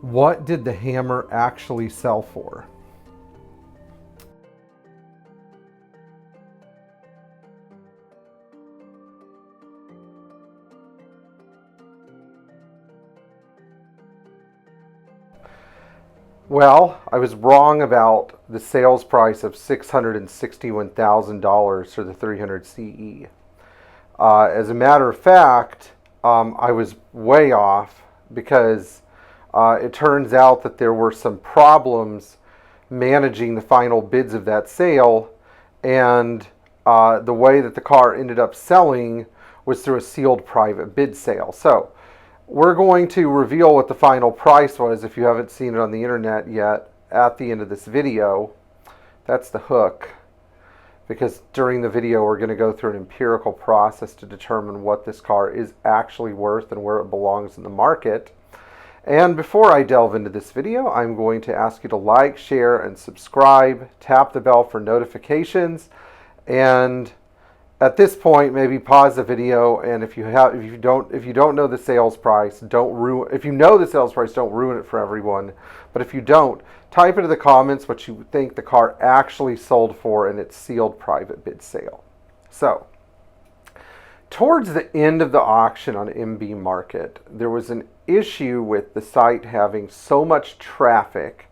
What did the hammer actually sell for? Well, I was wrong about the sales price of $661,000 for the 300 CE. As a matter of fact, I was way off because it turns out that there were some problems managing the final bids of that sale, and the way that the car ended up selling was through a sealed private bid sale. So we're going to reveal what the final price was if you haven't seen it on the internet yet at the end of this video. That's the hook, because during the video we're going to go through an empirical process to determine what this car is actually worth and where it belongs in the market. And before I delve into this video, I'm going to ask you to like, share, and subscribe. Tap the bell for notifications. And at this point, maybe pause the video. And if you don't know the sales price, don't ruin. If you know the sales price, don't ruin it for everyone. But if you don't, type into the comments what you think the car actually sold for in its sealed private bid sale. So, towards the end of the auction on MB Market, there was an issue with the site having so much traffic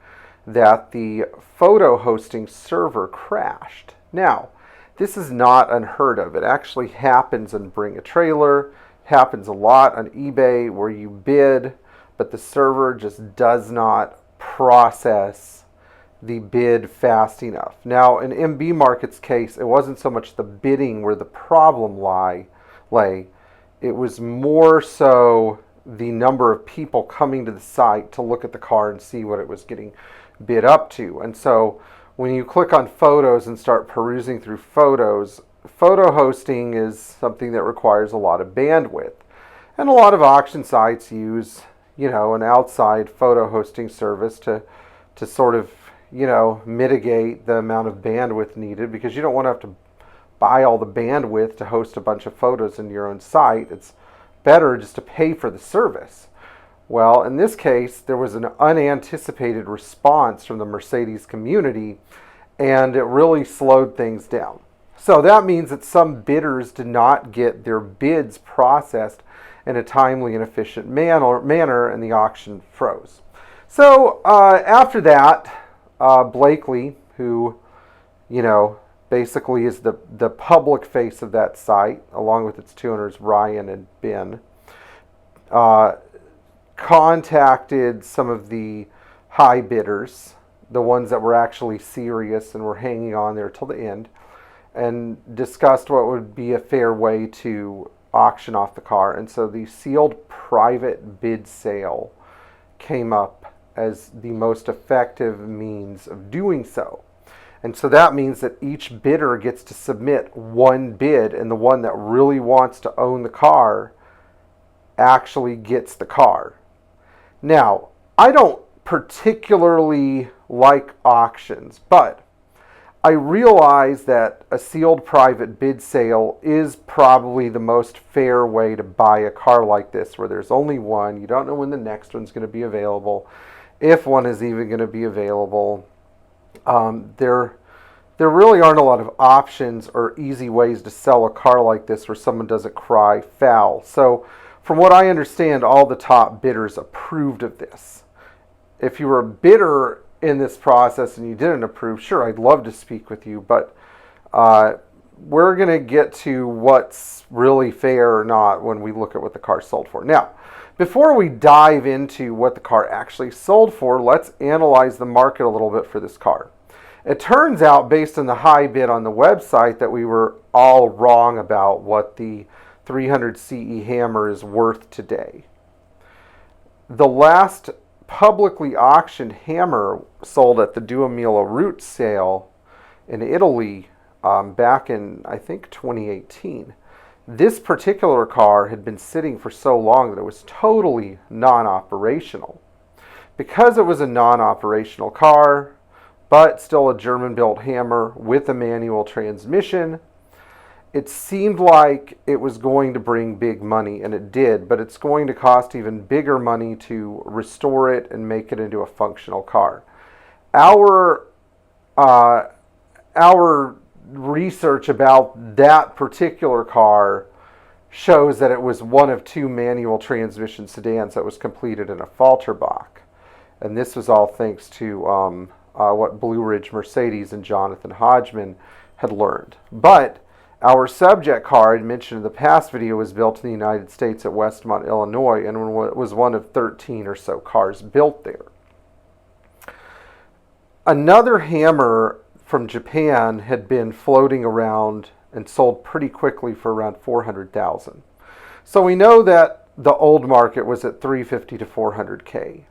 that the photo hosting server crashed. Now, this is not unheard of. It actually happens on Bring a Trailer, happens a lot on eBay where you bid, but the server just does not process the bid fast enough. Now, in MB Market's case, it wasn't so much the bidding where the problem lay. It was more so the number of people coming to the site to look at the car and see what it was getting bid up to. And so when you click on photos and start perusing through photos, photo hosting is something that requires a lot of bandwidth. And a lot of auction sites use, an outside photo hosting service to sort of, mitigate the amount of bandwidth needed, because you don't want to have to buy all the bandwidth to host a bunch of photos in your own site. It's better just to pay for the service. Well, in this case, there was an unanticipated response from the Mercedes community, and it really slowed things down. So that means that some bidders did not get their bids processed in a timely and efficient manner, and the auction froze. So after that, Blakely, who, basically is the public face of that site, along with its two owners, Ryan and Ben, contacted some of the high bidders, the ones that were actually serious and were hanging on there till the end, and discussed what would be a fair way to auction off the car. And so the sealed private bid sale came up as the most effective means of doing so. And so that means that each bidder gets to submit one bid, and the one that really wants to own the car actually gets the car. Now, I don't particularly like auctions, but I realize that a sealed private bid sale is probably the most fair way to buy a car like this, where there's only one. You don't know when the next one's going to be available, if one is even going to be available. There really aren't a lot of options or easy ways to sell a car like this where someone doesn't cry foul. So from what I understand, all the top bidders approved of this. If you were a bidder in this process and you didn't approve, sure, I'd love to speak with you, but we're going to get to what's really fair or not when we look at what the car sold for. Now, before we dive into what the car actually sold for, let's analyze the market a little bit for this car. It turns out, based on the high bid on the website, that we were all wrong about what the 300 CE Hammer is worth today. The last publicly auctioned Hammer sold at the Duemila Route sale in Italy back in, I think, 2018. This particular car had been sitting for so long that it was totally non-operational. Because it was a non-operational car, but still a German-built Hammer with a manual transmission, It seemed like it was going to bring big money, and it did, but it's going to cost even bigger money to restore it and make it into a functional car. Our uh, our research about that particular car shows that it was one of two manual transmission sedans that was completed in a Falterbach. And this was all thanks to what Blue Ridge Mercedes and Jonathan Hodgman had learned. But our subject car, I mentioned in the past video, was built in the United States at Westmont, Illinois, and was one of 13 or so cars built there. Another Hammer from Japan had been floating around and sold pretty quickly for around $400,000. So we know that the old market was at $350 to $400K.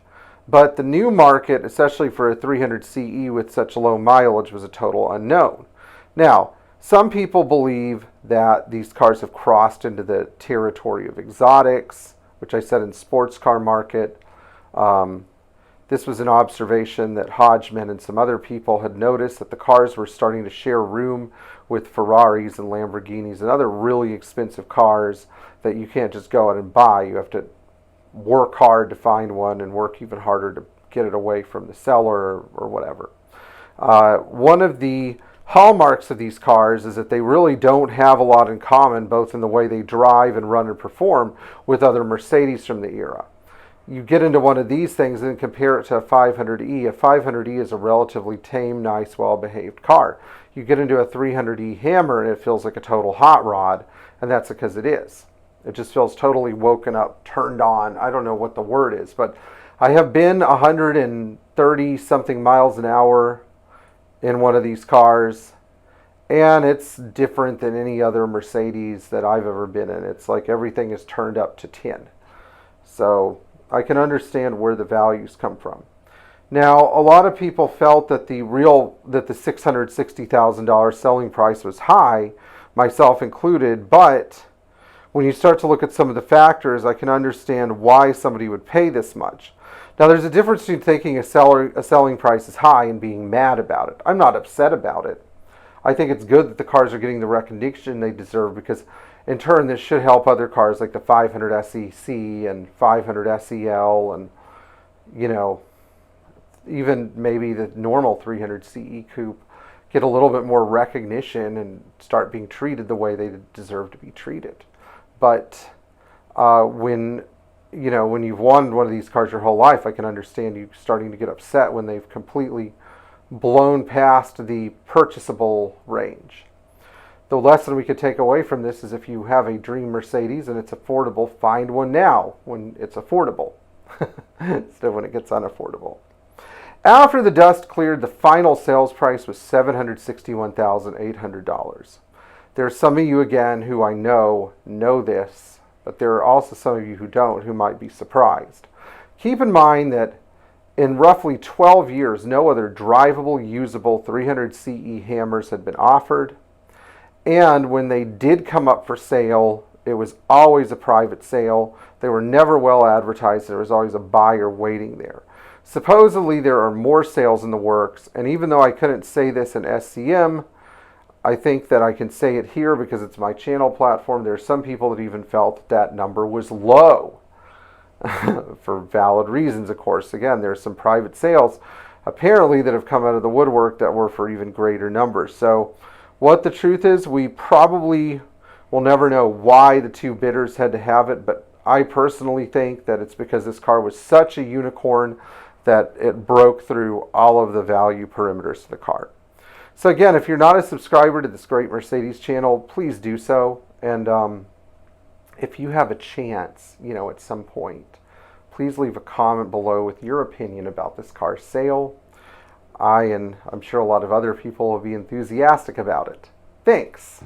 But the new market, especially for a 300 CE with such low mileage, was a total unknown. Now, some people believe that these cars have crossed into the territory of exotics, which I said in sports car market. This was an observation that Hodgman and some other people had noticed, that the cars were starting to share room with Ferraris and Lamborghinis and other really expensive cars that you can't just go out and buy. You have to work hard to find one and work even harder to get it away from the seller or whatever. One of the hallmarks of these cars is that they really don't have a lot in common, both in the way they drive and run and perform, with other Mercedes from the era. You get into one of these things and compare it to a 500E. A 500E is a relatively tame, nice, well-behaved car. You get into a 300E Hammer and it feels like a total hot rod, and that's because it is. It just feels totally woken up, turned on. I don't know what the word is, but I have been 130 something miles an hour in one of these cars, and it's different than any other Mercedes that I've ever been in. It's like everything is turned up to 10. So I can understand where the values come from. Now, a lot of people felt that the $660,000 selling price was high, myself included, but when you start to look at some of the factors, I can understand why somebody would pay this much. Now, there's a difference between thinking a selling price is high and being mad about it. I'm not upset about it. I think it's good that the cars are getting the recognition they deserve, because in turn this should help other cars like the 500 SEC and 500 SEL and, you know, even maybe the normal 300 CE coupe get a little bit more recognition and start being treated the way they deserve to be treated. But when you've won one of these cars your whole life, I can understand you starting to get upset when they've completely blown past the purchasable range. The lesson we could take away from this is, if you have a dream Mercedes and it's affordable, find one now when it's affordable instead of when it gets unaffordable. After the dust cleared, the final sales price was $761,800. There are some of you, again, who I know this, but there are also some of you who don't, who might be surprised. Keep in mind that in roughly 12 years, no other drivable, usable 300 CE Hammers had been offered. And when they did come up for sale, it was always a private sale. They were never well advertised. There was always a buyer waiting there. Supposedly, there are more sales in the works. And even though I couldn't say this in SCM, I think that I can say it here because it's my channel platform. There are some people that even felt that number was low. For valid reasons, of course. Again, there are some private sales apparently that have come out of the woodwork that were for even greater numbers. So what the truth is, we probably will never know why the two bidders had to have it, but I personally think that it's because this car was such a unicorn that it broke through all of the value perimeters of the car. So again, if you're not a subscriber to this great Mercedes channel, please do so. And if you have a chance, at some point, please leave a comment below with your opinion about this car's sale. And I'm sure a lot of other people will be enthusiastic about it. Thanks.